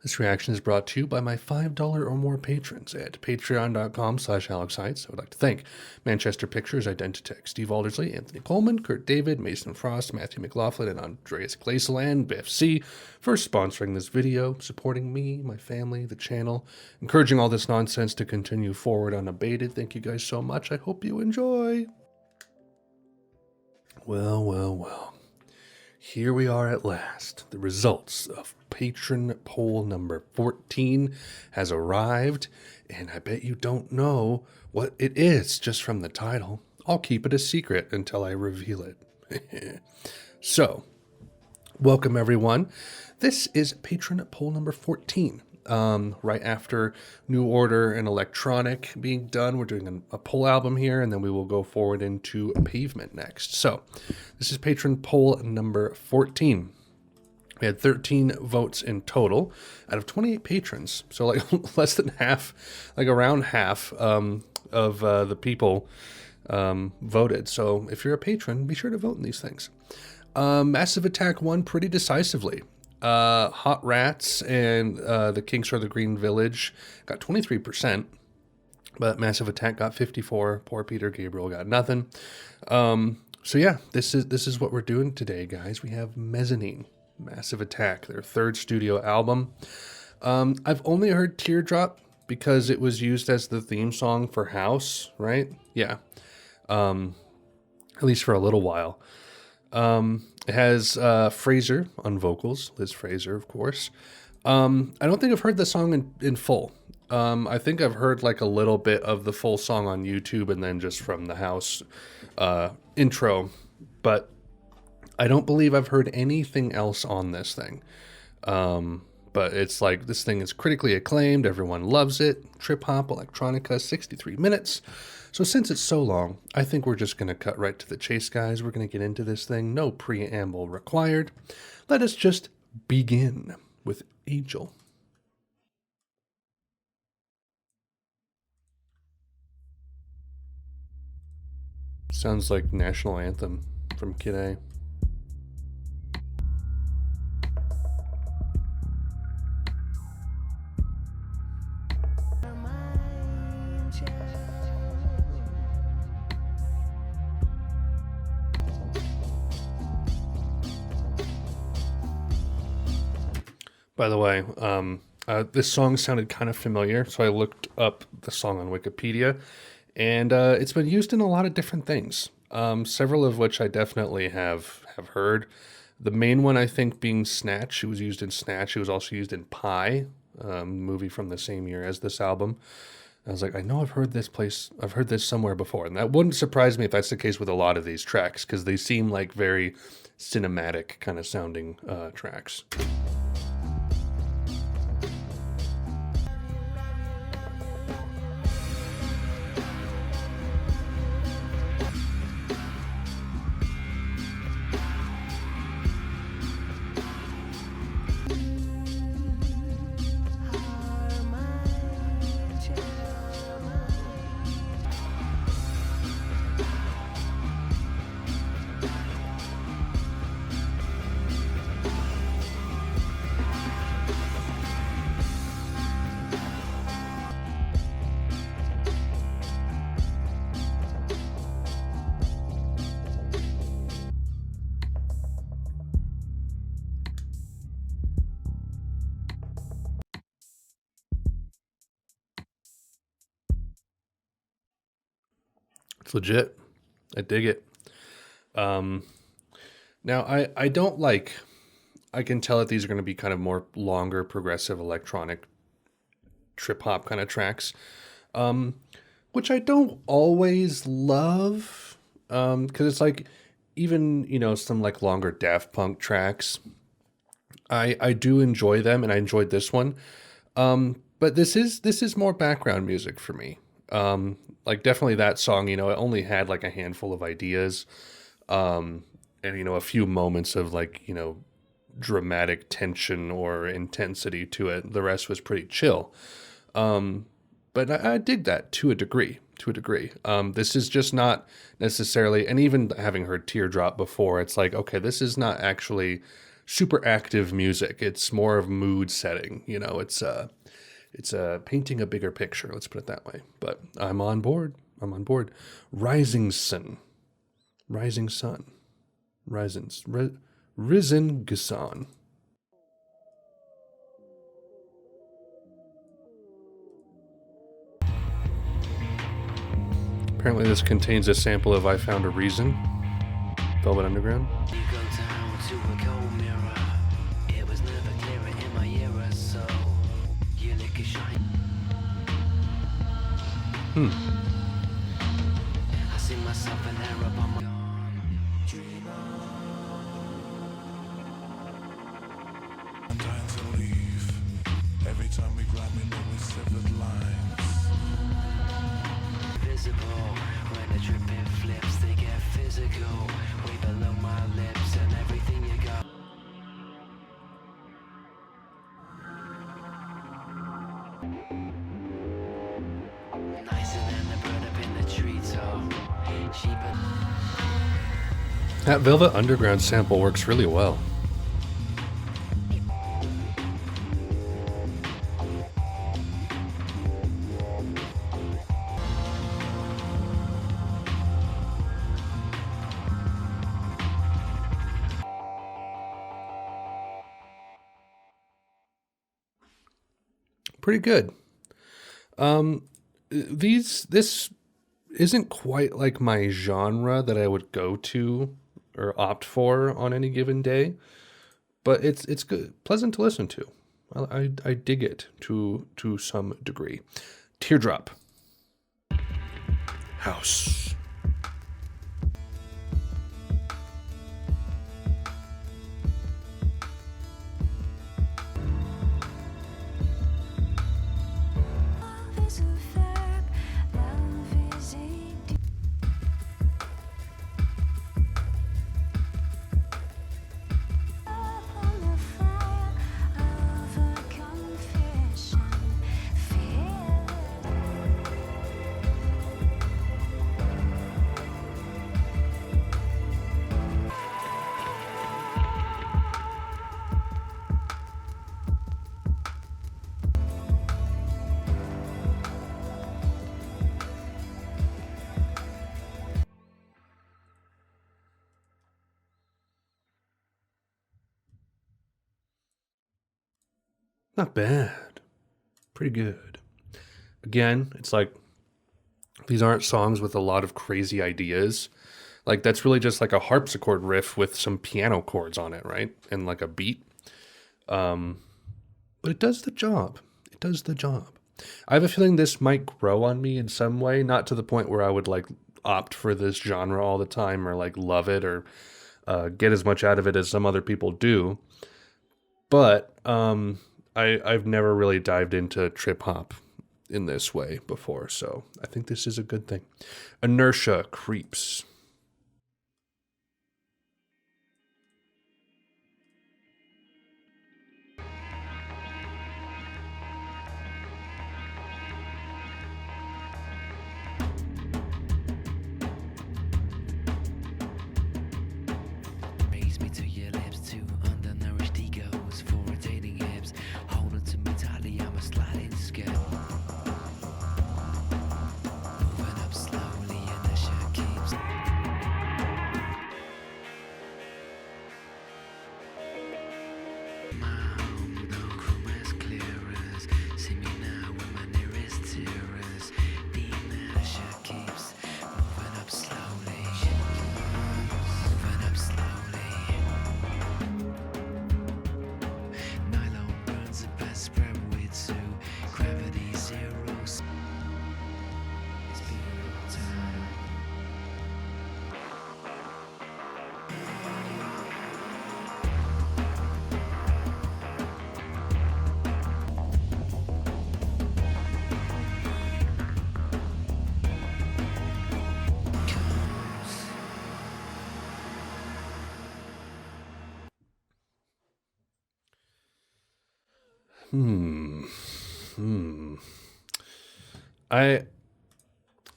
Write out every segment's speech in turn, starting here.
This reaction is brought to you by my $5 or more patrons at patreon.com/AlexHeitz. I would like to thank Manchester Pictures, Identitech, Steve Aldersley, Anthony Coleman, Kurt David, Mason Frost, Matthew McLaughlin, and Andreas Glaisel and Biff C for sponsoring this video, supporting me, my family, the channel, encouraging all this nonsense to continue forward unabated. Thank you guys so much. I hope you enjoy. Well. Here we are at last. The results of patron poll number 14 has arrived, and I bet you don't know what it is just from the title. I'll keep it a secret until I reveal it. So, welcome everyone. This is patron poll number 14. Right after New Order and Electronic being done, we're doing a poll album here, and then we will go forward into Pavement next. So this is patron poll number 14. We had 13 votes in total out of 28 patrons. So like less than half, like around half of the people voted. So if you're a patron, be sure to vote in these things. Massive Attack won pretty decisively. Hot Rats and the Kinks or the Green Village got 23%, but Massive Attack got 54%. Poor Peter Gabriel got nothing. So yeah, this is what we're doing today, guys. We have Mezzanine, Massive Attack, their third studio album. I've only heard Teardrop because it was used as the theme song for House, right? Yeah. At least for a little while. It has Fraser on vocals, Liz Fraser, of course. I don't think I've heard the song in full. I think I've heard like a little bit of the full song on YouTube and then just from the House intro. But I don't believe I've heard anything else on this thing. But it's like this thing is critically acclaimed. Everyone loves it. Trip hop, electronica, 63 minutes. So since it's so long, I think we're just going to cut right to the chase, guys. We're going to get into this thing. No preamble required. Let us just begin with Angel. Sounds like National Anthem from Kid A. By the way, this song sounded kind of familiar, so I looked up the song on Wikipedia, and it's been used in a lot of different things, several of which I definitely have heard. The main one, I think, being Snatch. It was used in Snatch. It was also used in Pie, movie from the same year as this album. I was like, I know I've heard this somewhere before, and that wouldn't surprise me if that's the case with a lot of these tracks, because they seem like very cinematic kind of sounding tracks. It's legit. I dig it. Now I don't like, I can tell that these are going to be kind of more longer, progressive, electronic, trip hop kind of tracks, which I don't always love, because it's like, even, you know, some like longer Daft Punk tracks, I do enjoy them, and I enjoyed this one. But this is more background music for me. Like definitely that song, you know, it only had like a handful of ideas, and, you know, a few moments of like, you know, dramatic tension or intensity to it. The rest was pretty chill. But I dig that to a degree. This is just not necessarily, and even having heard Teardrop before, it's like, okay, this is not actually super active music. It's more of mood setting. You know, it's painting a bigger picture. Let's put it that way. But I'm on board. I'm on board. Risingson, Rising Sun, Risingson. Apparently this contains a sample of I Found a Reason, Velvet Underground. You go down to a cold mirror. It was never clearer in my era, so you lick a shine. I see myself in there up on my I'm trying to leave. Every time we grab me, know we severed lines. visible. When the dripping flips, they get physical. Way below my lips and everything you got. Nicer than the bird up in the treetop. Cheaper. That Velvet Underground sample works really well. Pretty good. This isn't quite like my genre that I would go to or opt for on any given day, but it's good, pleasant to listen to. I dig it to some degree. Teardrop. House. Not bad. Pretty good. Again, it's like these aren't songs with a lot of crazy ideas. Like that's really just like a harpsichord riff with some piano chords on it, right? And like a beat. But it does the job. It does the job. I have a feeling this might grow on me in some way, not to the point where I would like opt for this genre all the time or like love it or get as much out of it as some other people do. But I've never really dived into trip hop in this way before, so I think this is a good thing. Inertia Creeps. Raise me to your lips, two undernourished egos for rotating hips. Hold it to me tightly, I'm a sliding scale. Moving up slowly, inertia keeps. Mom, no chrome as clear as. See me now when my nearest tears. The inertia keeps moving up slowly. Moving up slowly. Nylon burns the best spread with two. Gravity zero. It's beautiful time.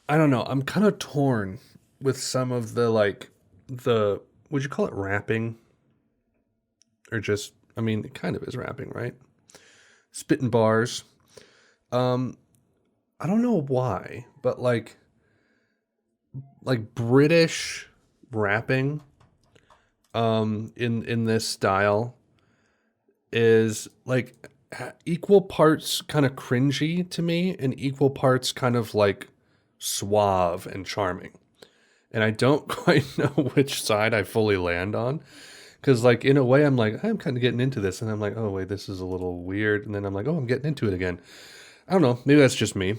I don't know. I'm kind of torn with some of the like the would you call it rapping or just, I mean, it kind of is rapping, right? Spitting bars. I don't know why, but like British rapping in this style is like equal parts kind of cringy to me and equal parts kind of like suave and charming. And I don't quite know which side I fully land on. Because, like, in a way, I'm like, I'm kind of getting into this. And I'm like, oh, wait, this is a little weird. And then I'm like, oh, I'm getting into it again. I don't know. Maybe that's just me.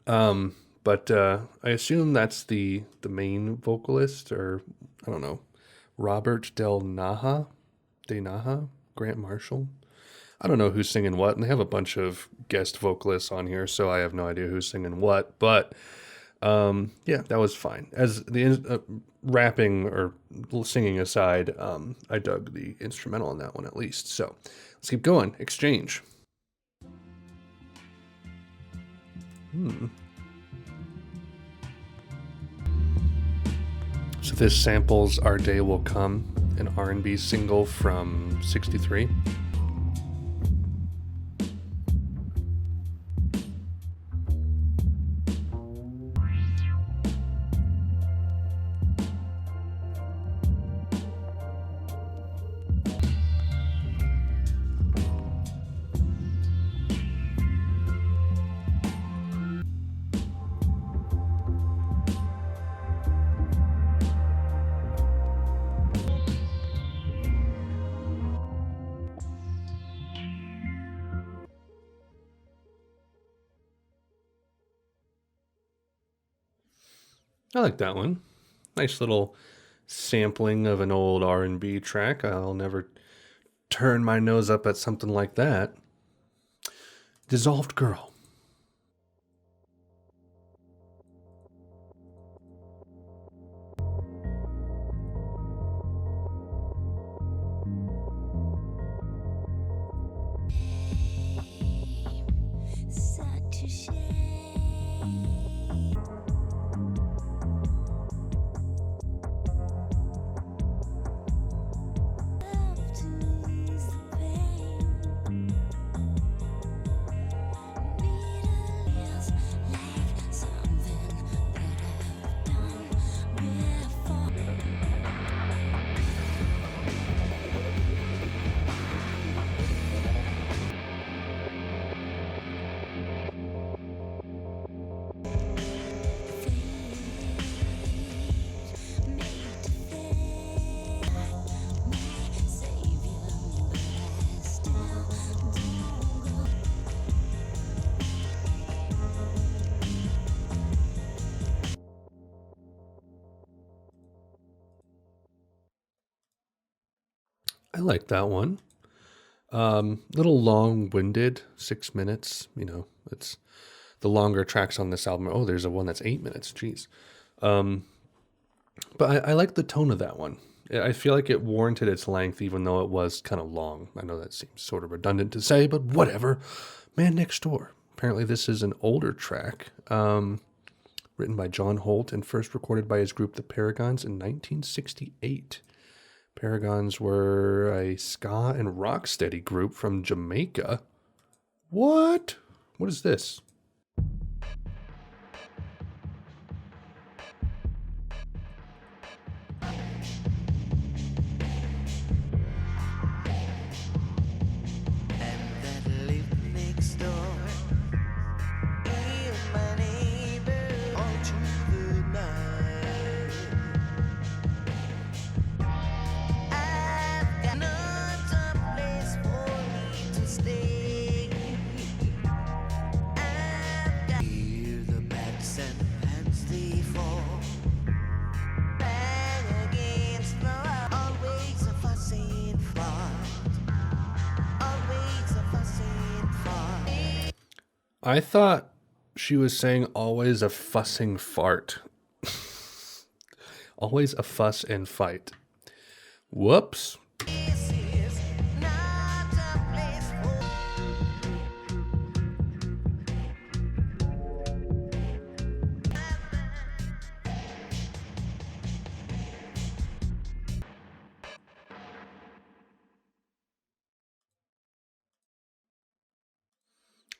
But I assume that's the main vocalist, or I don't know, Robert De Naha, Grant Marshall. I don't know who's singing what, and they have a bunch of guest vocalists on here, so I have no idea who's singing what. But yeah, that was fine. As the rapping or singing aside, I dug the instrumental on that one at least. So let's keep going. Exchange. So this samples Our Day Will Come, an R&B single from '63. I like that one. Nice little sampling of an old R&B track. I'll never turn my nose up at something like that. Dissolved Girl. I like that one. Little long-winded, 6 minutes. You know, it's the longer tracks on this album. Oh, there's a one that's 8 minutes. Jeez. But I like the tone of that one. I feel like it warranted its length, even though it was kind of long. I know that seems sort of redundant to say, but whatever. Man Next Door. Apparently, this is an older track, written by John Holt and first recorded by his group, the Paragons, in 1968. Paragons were a ska and rocksteady group from Jamaica. What? What is this? I thought she was saying always a fussing fart. Always a fuss and fight. Whoops.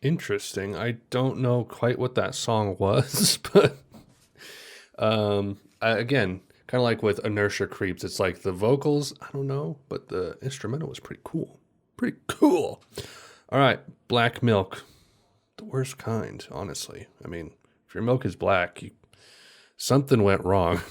Interesting. I don't know quite what that song was, but again, kind of like with Inertia Creeps, it's like the vocals, I don't know, but the instrumental was pretty cool. Pretty cool. All right, black milk. The worst kind, honestly. I mean, if your milk is black, something went wrong.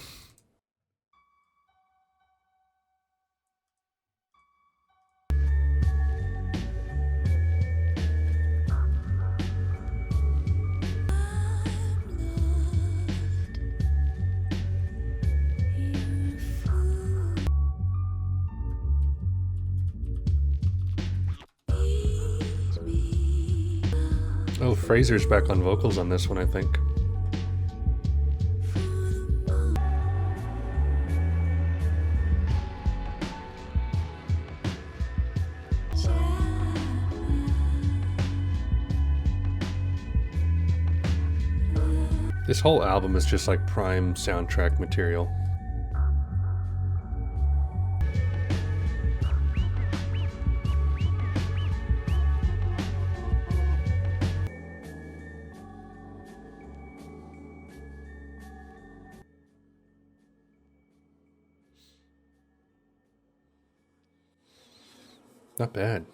Oh, Fraser's back on vocals on this one, I think. This whole album is just like prime soundtrack material. Not bad.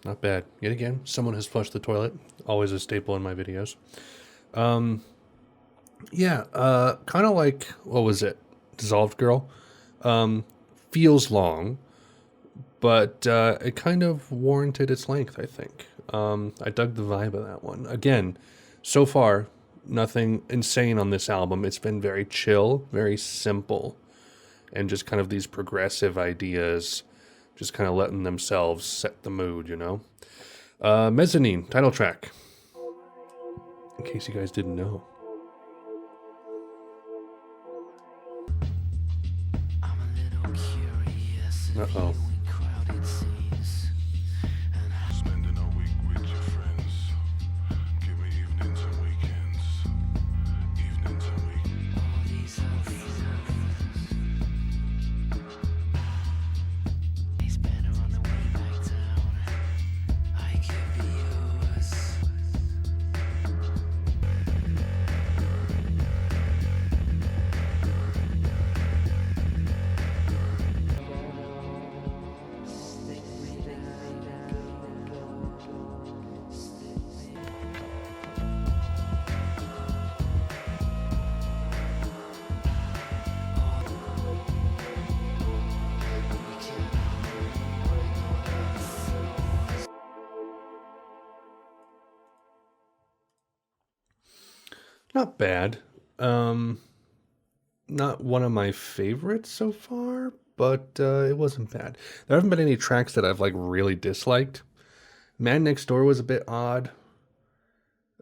Not bad. Yet again, someone has flushed the toilet. Always a staple in my videos. Yeah, kind of like, what was it? Dissolved Girl. Feels long, but it kind of warranted its length, I think. I dug the vibe of that one. Again, so far, nothing insane on this album. It's been very chill, very simple, and just kind of these progressive ideas, just kind of letting themselves set the mood, you know? Mezzanine, title track. In case you guys didn't know. I'm a little curious if Uh-oh. you in crowded scenes and how Spending a week with your friends. Give me evenings and weekends. Evenings and weekends. all these He's better on the way back down. I could be yours. Not bad. Not one of my favorites so far, but it wasn't bad. There haven't been any tracks that I've like really disliked. Man Next Door was a bit odd.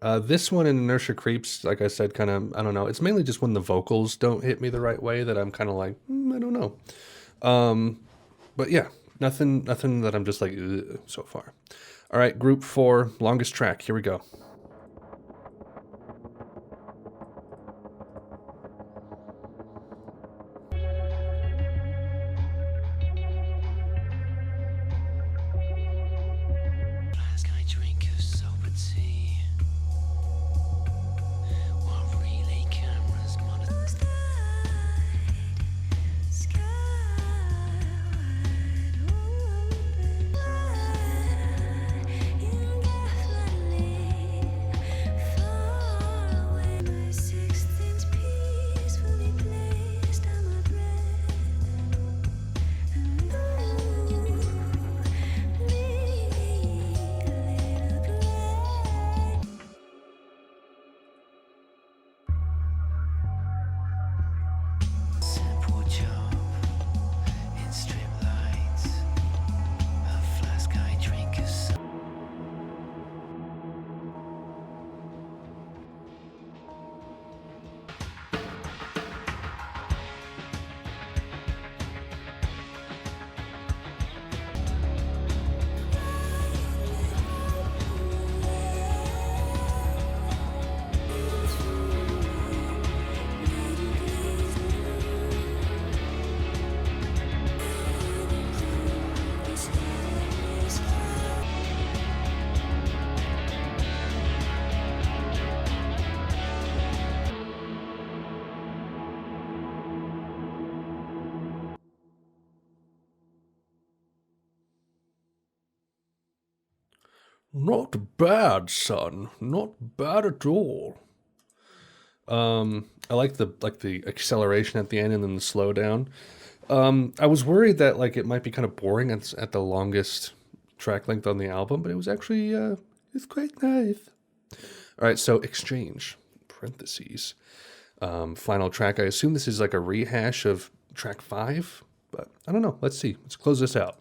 This one in Inertia Creeps, like I said, kind of, I don't know. It's mainly just when the vocals don't hit me the right way that I'm kind of like, I don't know. But yeah, nothing that I'm just like, ugh, so far. All right, group 4, longest track. Here we go. Flask I drink of sober tea. While relay cameras monitor. Not bad, son. Not bad at all. I like the acceleration at the end and then the slowdown. I was worried that like it might be kind of boring at the longest track length on the album, but it was actually it's quite nice. All right, so Exchange parentheses final track. I assume this is like a rehash of track 5, but I don't know. Let's see. Let's close this out.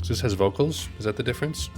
So this has vocals. Is that the difference?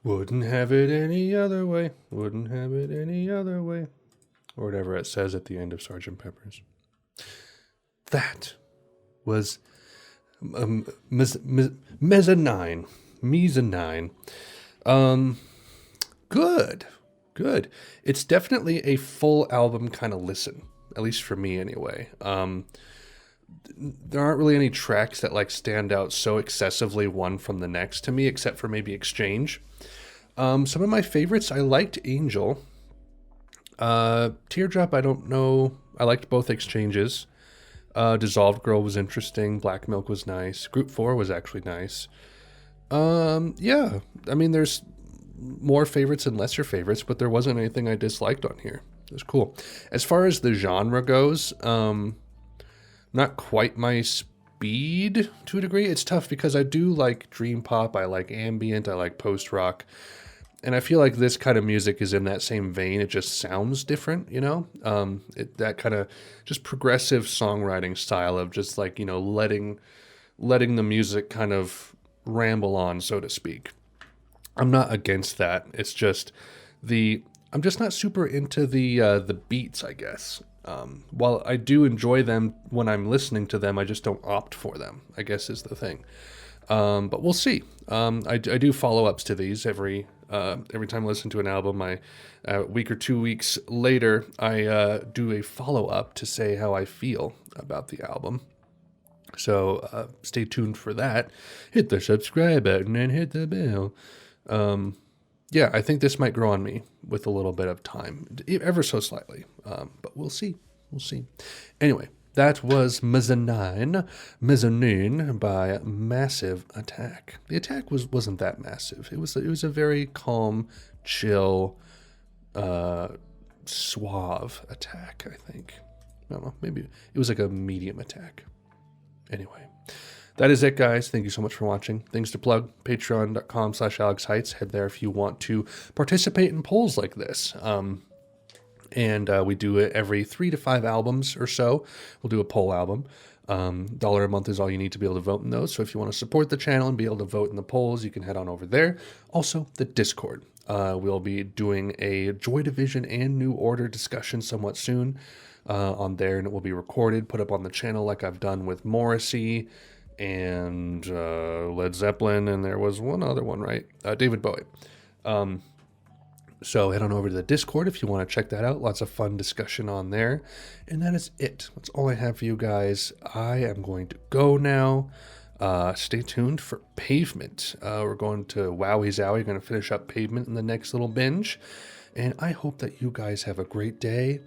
Wouldn't have it any other way. Wouldn't have it any other way. Or whatever it says at the end of Sgt. Pepper's. That was Mezzanine. Mezzanine. Good. Good. It's definitely a full album kind of listen. At least for me anyway. There aren't really any tracks that like stand out so excessively one from the next to me, except for maybe Exchange. Some of my favorites, I liked Angel. Teardrop, I don't know. I liked both Exchanges. Dissolved Girl was interesting. Black Milk was nice. Group 4 was actually nice. Yeah, I mean, there's more favorites and lesser favorites, but there wasn't anything I disliked on here. It was cool. As far as the genre goes, not quite my speed to a degree. It's tough because I do like dream pop, I like ambient, I like post-rock. And I feel like this kind of music is in that same vein. It just sounds different, you know? That kind of just progressive songwriting style of just like, you know, letting the music kind of ramble on, so to speak. I'm not against that. It's just I'm just not super into the beats, I guess. While I do enjoy them when I'm listening to them, I just don't opt for them, I guess is the thing. But we'll see. I do follow-ups to these every time I listen to an album. A week or 2 weeks later, I do a follow-up to say how I feel about the album. So stay tuned for that. Hit the subscribe button and hit the bell. Yeah, I think this might grow on me with a little bit of time, ever so slightly. But we'll see. We'll see. Anyway, that was Mezzanine by Massive Attack. The attack wasn't that massive. It was a very calm, chill, suave attack, I think. I don't know, maybe it was like a medium attack. Anyway, that is it, guys. Thank you so much for watching. Things to plug, patreon.com/AlexHeitz. Head there if you want to participate in polls like this. And we do it every 3 to 5 albums or so. We'll do a poll album. $1 a month is all you need to be able to vote in those. So if you want to support the channel and be able to vote in the polls, you can head on over there. Also, the Discord. We'll be doing a Joy Division and New Order discussion somewhat soon on there, and it will be recorded, put up on the channel like I've done with Morrissey and Led Zeppelin, and there was one other one, right? David Bowie. So head on over to the Discord if you want to check that out. Lots of fun discussion on there. And that is it. That's all I have for you guys. I am going to go now. Stay tuned for Pavement. We're going to Wowie Zowie. We're going to finish up Pavement in the next little binge. And I hope that you guys have a great day.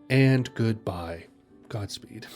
And goodbye. Godspeed.